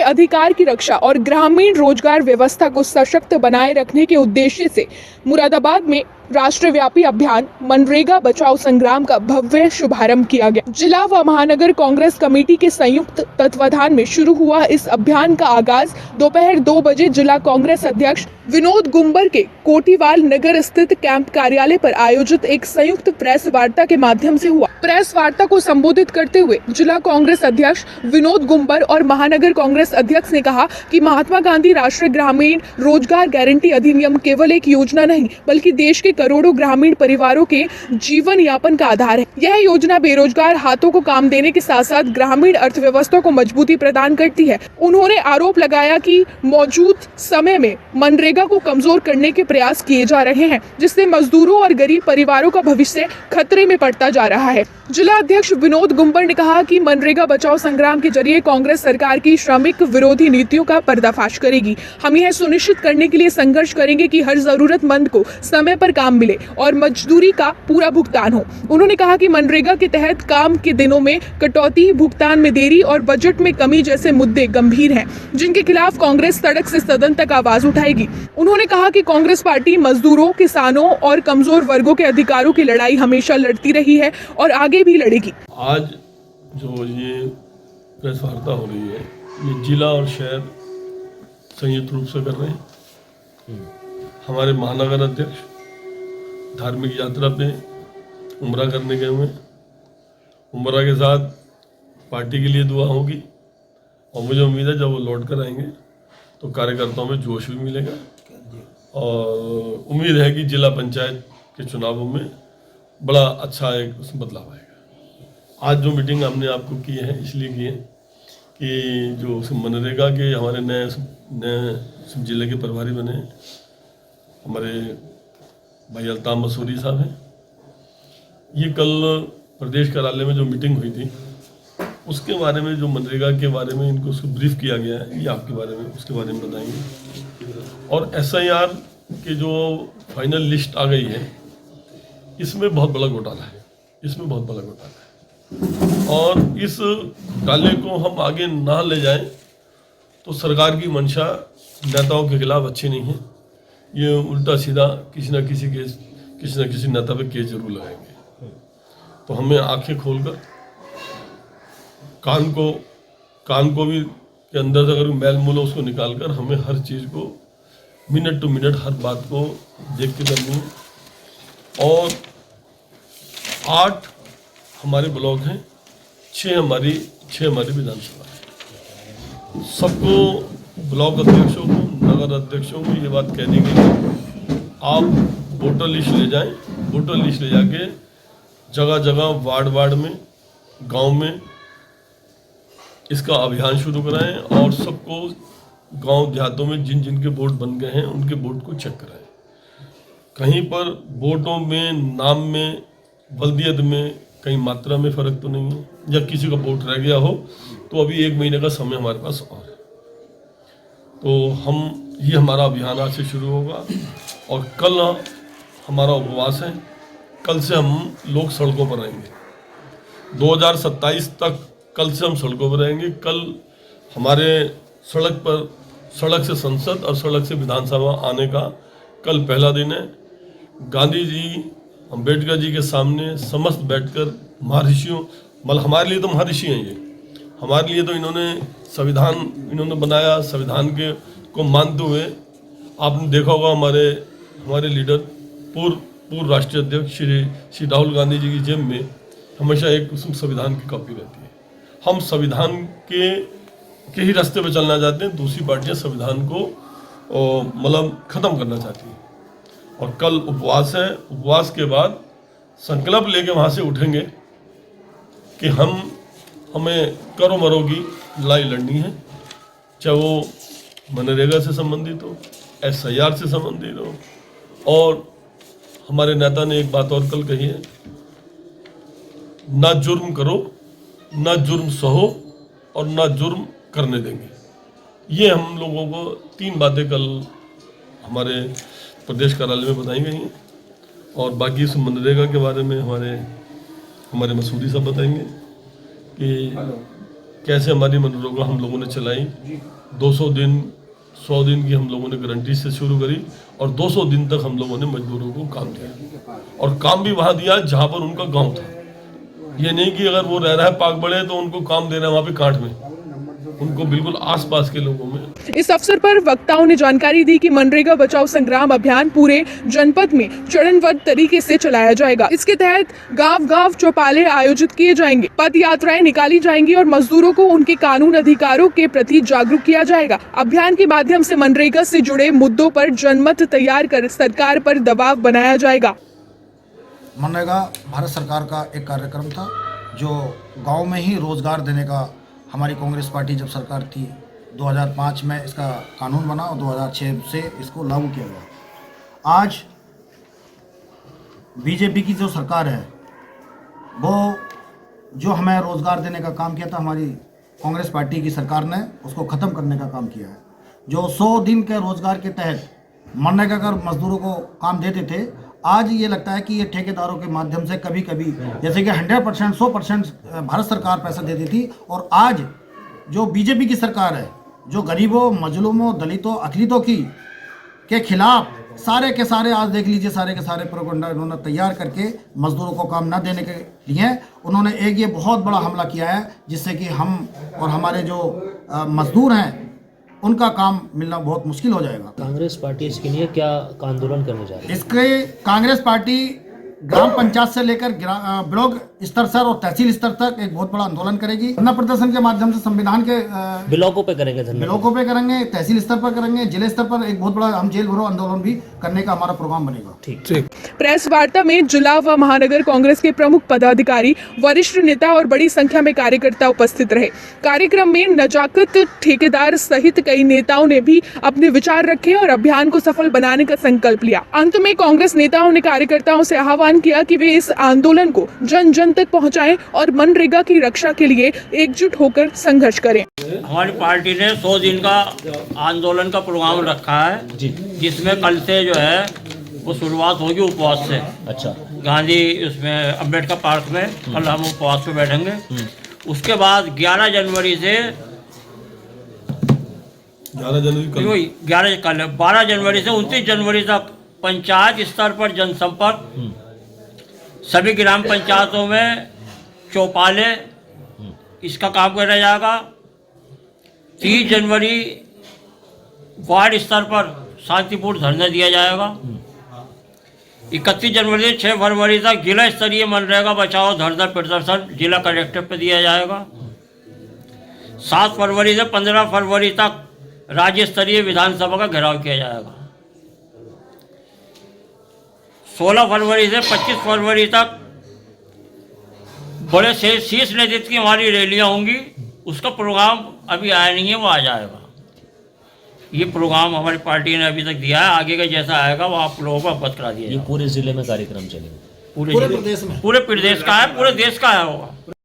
अधिकार की रक्षा और ग्रामीण रोजगार व्यवस्था को सशक्त बनाए रखने के उद्देश्य से मुरादाबाद में राष्ट्रव्यापी अभियान मनरेगा बचाओ संग्राम का भव्य शुभारंभ किया गया। जिला व महानगर कांग्रेस कमेटी के संयुक्त तत्वाधान में शुरू हुआ इस अभियान का आगाज दोपहर 2 बजे जिला कांग्रेस अध्यक्ष विनोद गुंबर के कोटीवाल नगर स्थित कैंप कार्यालय पर आयोजित एक संयुक्त प्रेस वार्ता के माध्यम से हुआ। प्रेस वार्ता को संबोधित करते हुए जिला कांग्रेस अध्यक्ष विनोद गुंबर और महानगर कांग्रेस अध्यक्ष ने कहा कि महात्मा गांधी राष्ट्रीय ग्रामीण रोजगार गारंटी अधिनियम केवल एक योजना नहीं बल्कि देश के करोड़ों ग्रामीण परिवारों के जीवन यापन का आधार है। यह योजना बेरोजगार हाथों को काम देने के साथ साथ ग्रामीण अर्थव्यवस्था को मजबूती प्रदान करती है। उन्होंने आरोप लगाया कि मौजूद समय में मनरेगा को कमजोर करने के प्रयास किए जा रहे हैं, जिससे मजदूरों और गरीब परिवारों का भविष्य खतरे में पड़ता जा रहा है। जिला अध्यक्ष विनोद गुंबर ने कहा कि मनरेगा बचाओ संग्राम के जरिए कांग्रेस सरकार की श्रमिक विरोधी नीतियों का पर्दाफाश करेगी। हम यह सुनिश्चित करने के लिए संघर्ष करेंगे कि हर जरूरतमंद को समय पर काम मिले और मजदूरी का पूरा भुगतान हो। उन्होंने कहा कि मनरेगा के तहत काम के दिनों में कटौती, भुगतान में देरी और बजट में कमी जैसे मुद्दे गंभीर हैं, जिनके खिलाफ कांग्रेस सड़क से सदन तक आवाज उठाएगी। उन्होंने कहा कि कांग्रेस पार्टी मजदूरों, किसानों और कमजोर वर्गों के अधिकारों की लड़ाई हमेशा लड़ती रही है और आगे भी लड़ेगी। आज जो ये प्रेस वार्ता हो रही है, ये जिला और शहर संयुक्त रूप से कर रहे हैं। हमारे महानगर अध्यक्ष धार्मिक यात्रा पे उम्रा करने गए हुए हैं। उम्रा के साथ पार्टी के लिए दुआ होगी और मुझे उम्मीद है जब वो लौट कर आएंगे तो कार्यकर्ताओं में जोश भी मिलेगा और उम्मीद है कि जिला पंचायत के चुनावों में बड़ा अच्छा एक उसमें बदलाव आएगा। आज जो मीटिंग हमने आपको की है इसलिए की है कि जो मनरेगा के हमारे नए जिले के प्रभारी बने हैं हमारे भाई अल्ताफ मसूरी साहब हैं। ये कल प्रदेश कार्यालय में जो मीटिंग हुई थी उसके बारे में, जो मनरेगा के बारे में इनको उसको ब्रीफ किया गया है, ये आपके बारे में उसके बारे में बताएंगे। और SIR के जो फाइनल लिस्ट आ गई है इसमें बहुत बड़ा घोटाला है, इसमें बहुत बड़ा घोटाला है और इस घोटाले को हम आगे ना ले जाएं तो सरकार की मंशा नेताओं के खिलाफ अच्छी नहीं है। ये उल्टा सीधा किसी न किसी नेता पे केस जरूर लगाएंगे। तो हमें आंखें खोलकर कान को भी के अंदर से अगर मैल मूल उसको निकाल कर हमें हर चीज़ को मिनट टू मिनट हर बात को देख के करनी है। और 8 हमारे ब्लॉक हैं, 6 हमारी विधानसभा है। सबको ब्लॉक अध्यक्षों को, नगर अध्यक्षों को ये बात कहनी गई आप वोटर लिस्ट ले जाएं। वोटर लिस्ट ले जाके जगह जगह वार्ड में, गांव में इसका अभियान शुरू कराएं और सबको गांव देहातों में जिन जिनके वोट बन गए हैं उनके वोट को चेक कराएं। कहीं पर वोटों में, नाम में, बल्दियत में कहीं मात्रा में फ़र्क तो नहीं है, या किसी का वोट रह गया हो तो अभी 1 महीने का समय हमारे पास और है। तो ये हमारा अभियान आज से शुरू होगा और कल हमारा उपवास है। कल से हम लोग सड़कों पर आएंगे 2027 तक। कल से हम सड़कों पर रहेंगे। कल हमारे सड़क से संसद और सड़क से विधानसभा आने का कल पहला दिन है। गांधी जी, अम्बेडकर जी के सामने समस्त बैठकर महर्षियों, मतलब हमारे लिए तो महर्षि हैं ये, हमारे लिए तो इन्होंने संविधान बनाया। संविधान के को मानते हुए आपने देखा होगा हमारे लीडर पूर्व राष्ट्रीय अध्यक्ष श्री राहुल गांधी जी की जेब में हमेशा एक संविधान की कॉपी रहती है। हम संविधान के ही रास्ते पर चलना चाहते हैं, दूसरी पार्टियां संविधान को मतलब ख़त्म करना चाहती हैं। और कल उपवास है। उपवास के बाद संकल्प लेके वहाँ से उठेंगे कि हमें करो मरो की लड़ाई लड़नी है, चाहे वो मनरेगा से संबंधित हो, SIR से संबंधित हो। और हमारे नेता ने एक बात और कल कही है, ना जुर्म करो, ना जुर्म सहो और ना जुर्म करने देंगे। ये हम लोगों को 3 बातें कल हमारे प्रदेश कार्यालय में बताई गई हैं। और बाकी इस मनरेगा के बारे में हमारे मसूरी साहब बताएंगे कि कैसे हमारी मनरेगा हम लोगों ने चलाई। 200 दिन 100 दिन की हम लोगों ने गारंटी से शुरू करी और 200 दिन तक हम लोगों ने मजदूरों को काम दिया और काम भी वहाँ दिया जहाँ पर उनका गांव था। ये नहीं कि अगर वो रह रहा है पाक बड़े तो उनको काम देना है वहाँ पे कांठ में, उनको बिल्कुल आसपास के लोगों में। इस अवसर पर वक्ताओं ने जानकारी दी कि मनरेगा बचाओ संग्राम अभियान पूरे जनपद में चरणबद्ध तरीके से चलाया जाएगा। इसके तहत गांव-गांव चौपाले आयोजित किए जाएंगे, पद यात्राएं निकाली जाएंगी और मजदूरों को उनके कानून अधिकारों के प्रति जागरूक किया जाएगा। अभियान के माध्यम से मनरेगा से जुड़े मुद्दों पर जनमत तैयार कर सरकार पर दबाव बनाया जाएगा। मनरेगा भारत सरकार का एक कार्यक्रम था जो गांव में ही रोजगार देने का, हमारी कांग्रेस पार्टी जब सरकार थी 2005 में इसका कानून बना और 2006 से इसको लागू किया गया। आज बीजेपी की जो सरकार है वो जो हमें रोजगार देने का काम किया था, हमारी कांग्रेस पार्टी की सरकार ने उसको ख़त्म करने का काम किया है। जो 100 दिन के रोजगार के तहत मनरेगा कर मजदूरों को काम देते थे, आज ये लगता है कि ये ठेकेदारों के माध्यम से कभी कभी जैसे कि 100% 100% भारत सरकार पैसा देती थी, और आज जो बीजेपी की सरकार है जो गरीबों, मजलूमों, दलितों, अखिलितों के खिलाफ सारे के सारे, आज देख लीजिए, सारे के सारे प्रोपेगेंडा इन्होंने तैयार करके मजदूरों को काम न देने के लिए उन्होंने एक ये बहुत बड़ा हमला किया है, जिससे कि हम और हमारे जो मजदूर हैं उनका काम मिलना बहुत मुश्किल हो जाएगा। कांग्रेस पार्टी इसके लिए क्या आंदोलन करने जा रही है? इसके कांग्रेस पार्टी ग्राम पंचायत से लेकर ब्लॉक स्तर से और तहसील स्तर तक एक बहुत बड़ा आंदोलन करेगी। धरना प्रदर्शन के माध्यम से संविधान के ब्लॉकों पे करेंगे, ब्लॉकों पे करेंगे, तहसील स्तर पर करेंगे, जिले स्तर पर एक बहुत बड़ा हम जेल भरो आंदोलन भी करने का हमारा प्रोग्राम बनेगा। ठीक। प्रेस वार्ता में जिला व महानगर कांग्रेस के प्रमुख पदाधिकारी, वरिष्ठ नेता और बड़ी संख्या में कार्यकर्ता उपस्थित रहे। कार्यक्रम में नजाकत ठेकेदार सहित कई नेताओं ने भी अपने विचार रखे और अभियान को सफल बनाने का संकल्प लिया। अंत में कांग्रेस नेताओं ने कार्यकर्ताओं से आह्वान किया कि वे इस आंदोलन को जन जन तक पहुंचाएं और मनरेगा की रक्षा के लिए एकजुट होकर संघर्ष करें। हमारी पार्टी ने 100 दिन का आंदोलन का प्रोग्राम रखा है जी, जिसमें कल से जो है वो शुरुआत होगी उपवास से। अच्छा, गांधी उसमें अम्बेडकर पार्क में कल हम उपवास पे बैठेंगे। उसके बाद 11 जनवरी से 12 जनवरी से 29 जनवरी तक पंचायत स्तर पर जनसंपर्क, सभी ग्राम पंचायतों में चौपाले, इसका काम किया जाएगा। 30 जनवरी वार्ड स्तर पर शांतिपूर्ण धरना दिया जाएगा। 31 जनवरी से 6 फरवरी तक जिला स्तरीय मनरेगा बचाओ धरना प्रदर्शन जिला कलेक्टर पर दिया जाएगा। 7 फरवरी से 15 फरवरी तक राज्य स्तरीय विधानसभा का घेराव किया जाएगा। 16 फरवरी से 25 फरवरी तक बड़े से शीर्ष नेतृत्व की हमारी रैलियां होंगी। उसका प्रोग्राम अभी आया नहीं है, वो आ जाएगा। ये प्रोग्राम हमारी पार्टी ने अभी तक दिया है, आगे का जैसा आएगा वो आप लोगों को अवगत करा दिया। ये पूरे जिले में कार्यक्रम चलेगा? पूरे प्रदेश में, पूरे प्रदेश का है, पूरे देश का है होगा।